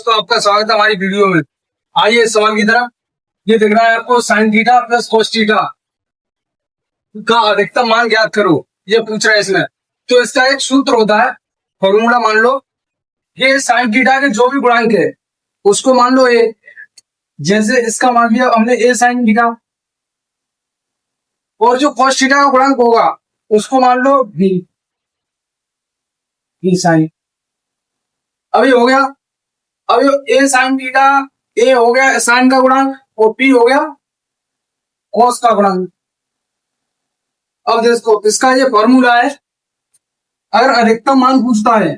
दोस्तों, आपका स्वागत है हमारी वीडियो में। आइए सवाल की तरफ। ये दिख रहा है आपको sine theta plus cos theta का अधिकतम मान ज्ञात करो, ये पूछ रहा है इसमें। तो इसका एक सूत्र होता है, फॉर्मूला मान लो। ये साइन थीटा के जो भी गुणांक है उसको मान लो ए। जैसे इसका मान लिया हमने ए साइन थीटा, और जो कोस थीटा का गुणांक होगा उसको मान लो बी, बी साइन। अभी हो गया। अब ए साइन थीटा, ए हो गया साइन का गुणांक और पी हो गया कॉस का गुणांक। अब देखो इसका ये फॉर्मूला है। अगर अधिकतम मान पूछता है,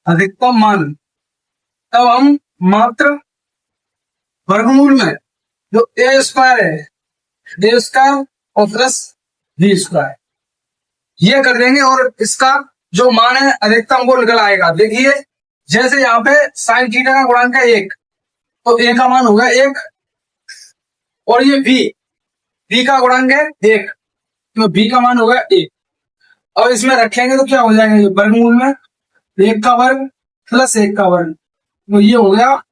अधिकतम मान, तब हम मात्र वर्गमूल में जो ए स्क्वायर है, ए स्क्वायर और प्लस बी स्क्वायर, ये कर देंगे और इसका जो मान है अधिकतम वो निकल आएगा। देखिए जैसे यहाँ पे साइन थीटा का गुणांक है 1, तो ए का मान होगा 1, और ये बी का गुणांक है 1, तो बी का मान होगा 1। अब इसमें रखेंगे तो क्या हो जाएगा, ये वर्गमूल में 1 का वर्ग प्लस 1 का वर्ग, तो ये हो गया,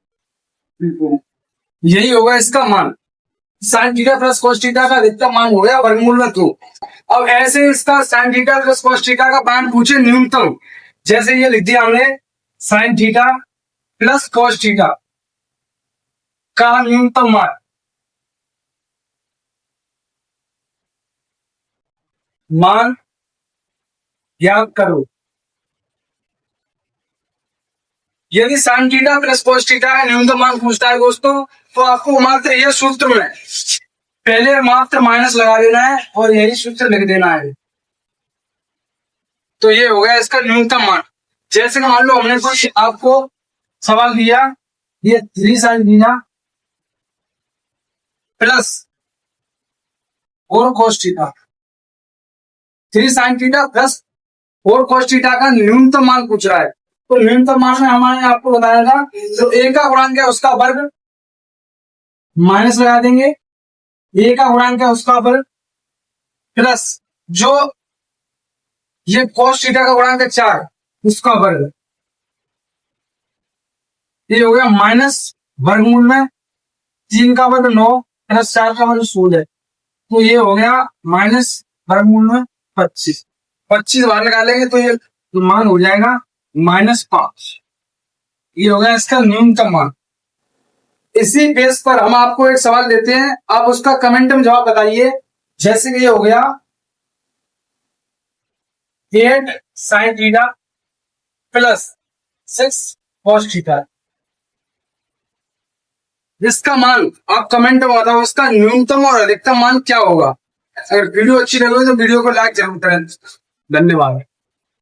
यही होगा इसका मान। Sine theta plus cos theta का अधिकतम मान हो गया वर्गमूल में 2। अब ऐसे इसका sine theta plus cos theta का मान पूछे न्यूनतम, जैसे ये लिख दिया हमने sine theta plus cos theta का न्यूनतम मान ज्ञात करो। यदि sine theta plus cos theta का न्यूनतम मान पूछता है दोस्तों, तो आपको मात्र यह सूत्र में पहले मात्र माइनस लगा देना है और यही सूत्र लिख देना है। तो ये हो गया इसका न्यूनतम मान। जैसे कि मान लो हमने कुछ आपको सवाल दिया, ये 3 sine theta plus 4 cos theta, 3 sine theta plus 4 cos theta का न्यूनतम मान पूछ रहा है। तो न्यूनतम मान में हमारे आपको बताया था, जो ए का गुणांक है उसका वर्ग माइनस लगा देंगे, ए का गुणांक है उसका वर्ग प्लस जो ये कोस थीटा का गुणांक है 4, उसका वर्ग, ये हो गया माइनस वर्गमूल में 3 का वर्ग 9 प्लस 4 का वर्ग 16, तो ये हो गया माइनस वर्गमूल में 25 बाहर निकालेंगे तो ये मान हो जाएगा -5। ये हो गया इसका न्यूनतम मान। इसी बेस पर हम आपको एक सवाल देते हैं, आप उसका कमेंट में जवाब बताइए। जैसे कि ये हो गया 8 sine theta plus 6 cos theta, इसका मान आप कमेंट में बताओ, उसका न्यूनतम और अधिकतम मान क्या होगा। अगर वीडियो अच्छी लगे तो वीडियो को लाइक जरूर करें। धन्यवाद।